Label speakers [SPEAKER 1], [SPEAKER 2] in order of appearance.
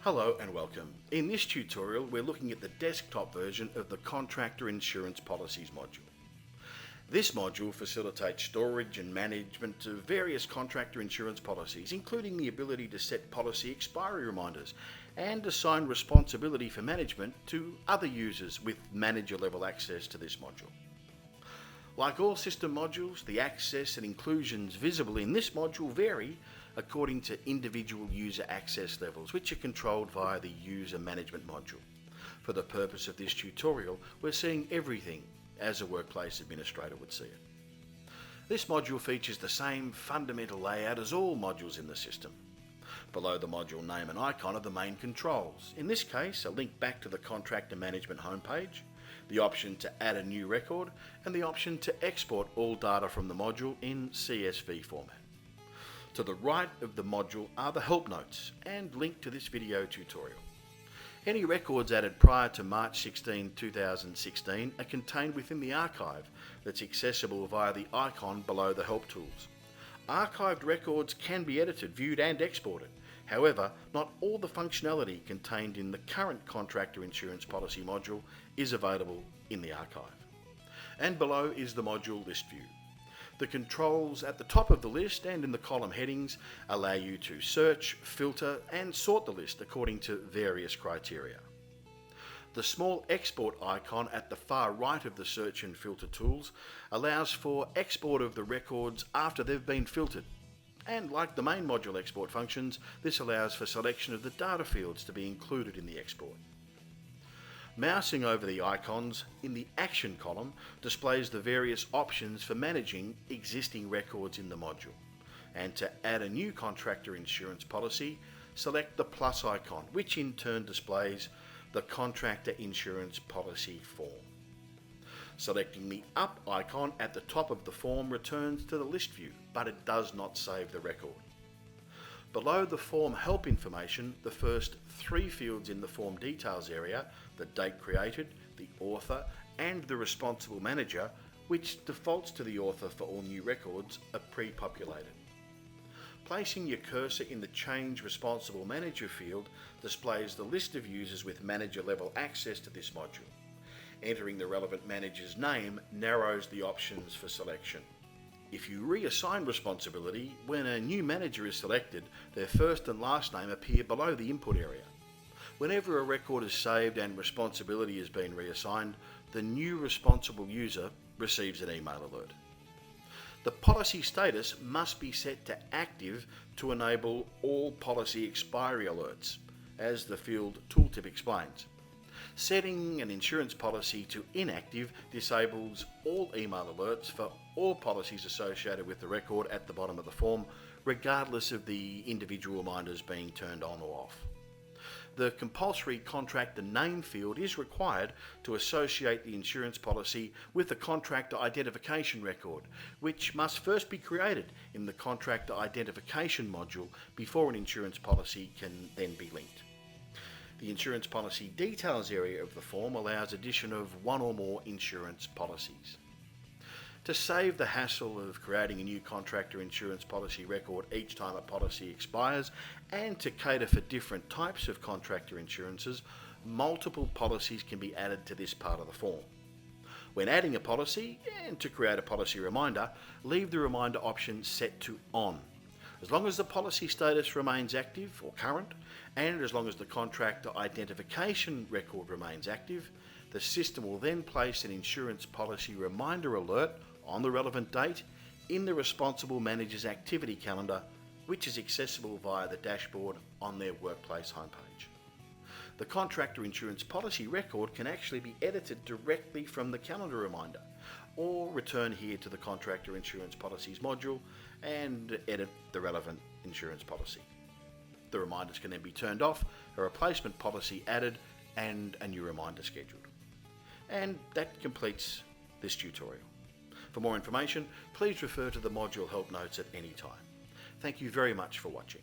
[SPEAKER 1] Hello and welcome. In this tutorial we're looking at the desktop version of the Contractor Insurance Policies module. This module facilitates storage and management of various contractor insurance policies, including the ability to set policy expiry reminders and assign responsibility for management to other users with manager level access to this module. Like all system modules, the access and inclusions visible in this module vary according to individual user access levels, which are controlled via the user management module. For the purpose of this tutorial, we're seeing everything as a workplace administrator would see it. This module features the same fundamental layout as all modules in the system. Below the module name and icon are the main controls. In this case, a link back to the contractor management homepage, the option to add a new record, and the option to export all data from the module in CSV format. To the right of the module are the help notes and link to this video tutorial. Any records added prior to March 16, 2016 are contained within the archive that's accessible via the icon below the help tools. Archived records can be edited, viewed and exported. However, not all the functionality contained in the current Contractor Insurance Policy module is available in the archive. And below is the module list view. The controls at the top of the list and in the column headings allow you to search, filter and sort the list according to various criteria. The small export icon at the far right of the search and filter tools allows for export of the records after they've been filtered. And like the main module export functions, this allows for selection of the data fields to be included in the export. Mousing over the icons in the Action column displays the various options for managing existing records in the module. And to add a new contractor insurance policy, select the plus icon, which in turn displays the Contractor Insurance Policy form. Selecting the up icon at the top of the form returns to the list view, but it does not save the record. Below the form help information, the first three fields in the form details area, the date created, the author, and the responsible manager, which defaults to the author for all new records, are pre-populated. Placing your cursor in the Change Responsible Manager field displays the list of users with manager level access to this module. Entering the relevant manager's name narrows the options for selection. If you reassign responsibility, when a new manager is selected, their first and last name appear below the input area. Whenever a record is saved and responsibility has been reassigned, the new responsible user receives an email alert. The policy status must be set to active to enable all policy expiry alerts, as the field tooltip explains. Setting an insurance policy to inactive disables all email alerts for all policies associated with the record at the bottom of the form, regardless of the individual reminders being turned on or off. The compulsory contractor name field is required to associate the insurance policy with the contractor identification record, which must first be created in the contractor identification module before an insurance policy can then be linked. The insurance policy details area of the form allows addition of one or more insurance policies. To save the hassle of creating a new contractor insurance policy record each time a policy expires, and to cater for different types of contractor insurances, multiple policies can be added to this part of the form. When adding a policy, and to create a policy reminder, leave the reminder option set to on. As long as the policy status remains active or current, and as long as the contractor identification record remains active, the system will then place an insurance policy reminder alert on the relevant date in the responsible manager's activity calendar, which is accessible via the dashboard on their workplace homepage. The contractor insurance policy record can actually be edited directly from the calendar reminder, or return here to the Contractor Insurance Policies module and edit the relevant insurance policy. The reminders can then be turned off, a replacement policy added, and a new reminder scheduled. And that completes this tutorial. For more information, please refer to the module help notes at any time. Thank you very much for watching.